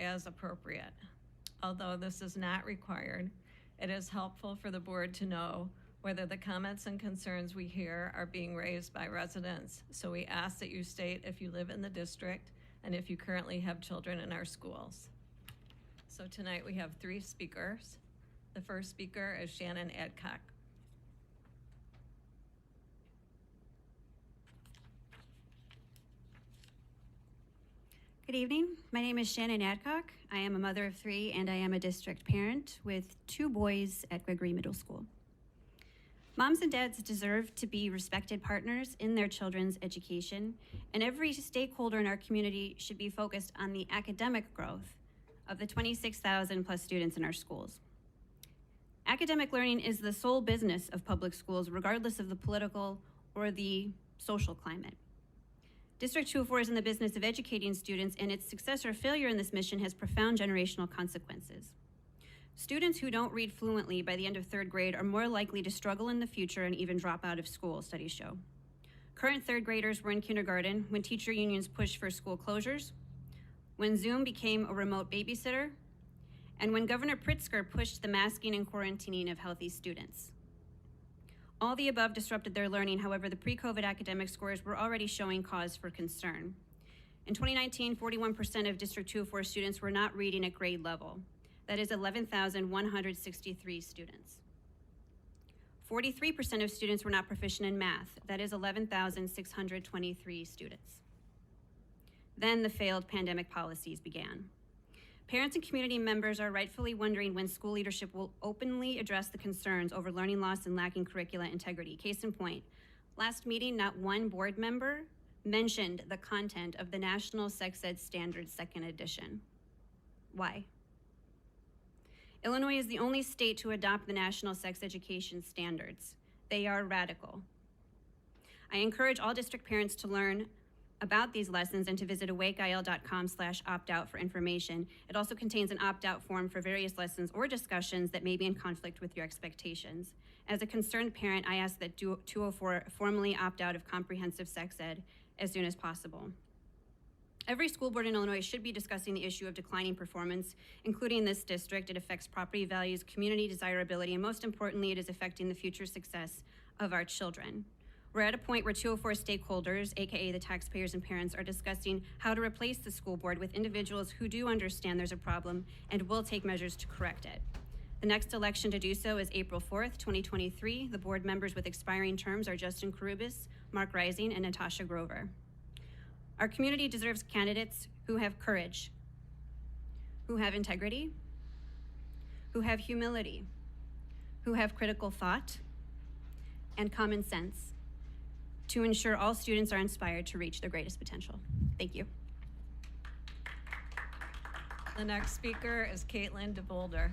as appropriate. Although this is not required, it is helpful for the board to know whether the comments and concerns we hear are being raised by residents. So we ask that you state if you live in the district and if you currently have children in our schools. So tonight we have 3 speakers. The first speaker is Shannon Adcock. Good evening. My name is Shannon Adcock. I am a mother of 3 and I am a district parent with 2 boys at Gregory Middle School. Moms and dads deserve to be respected partners in their children's education, and every stakeholder in our community should be focused on the academic growth of the 26,000 plus students in our schools. Academic learning is the sole business of public schools, regardless of the political or the social climate. District 204 is in the business of educating students, and its success or failure in this mission has profound generational consequences. Students who don't read fluently by the end of 3rd grade are more likely to struggle in the future and even drop out of school, studies show. Current 3rd graders were in kindergarten when teacher unions pushed for school closures, when Zoom became a remote babysitter, and when Governor Pritzker pushed the masking and quarantining of healthy students. All the above disrupted their learning. However, the pre-COVID academic scores were already showing cause for concern. In 2019, 41% of District 204 students were not reading at grade level. That is 11,163 students. 43% of students were not proficient in math. That is 11,623 students. Then the failed pandemic policies began. Parents and community members are rightfully wondering when school leadership will openly address the concerns over learning loss and lacking curricular integrity. Case in point, last meeting, not one board member mentioned the content of the National Sex Ed Standards 2nd edition. Why? Illinois is the only state to adopt the National Sex Education Standards. They are radical. I encourage all district parents to learn about these lessons and to visit awakeil.com/opt-out for information. It also contains an opt-out form for various lessons or discussions that may be in conflict with your expectations. As a concerned parent, I ask that 204 formally opt out of comprehensive sex ed as soon as possible. Every school board in Illinois should be discussing the issue of declining performance, including this district. It affects property values, community desirability, and most importantly, it is affecting the future success of our children. We're at a point where 204 stakeholders, AKA the taxpayers and parents, are discussing how to replace the school board with individuals who do understand there's a problem and will take measures to correct it. The next election to do so is April 4th, 2023. The board members with expiring terms are Justin Karubis, Mark Rising, and Natasha Grover. Our community deserves candidates who have courage, who have integrity, who have humility, who have critical thought and common sense to ensure all students are inspired to reach their greatest potential. Thank you. The next speaker is Caitlin DeBolder.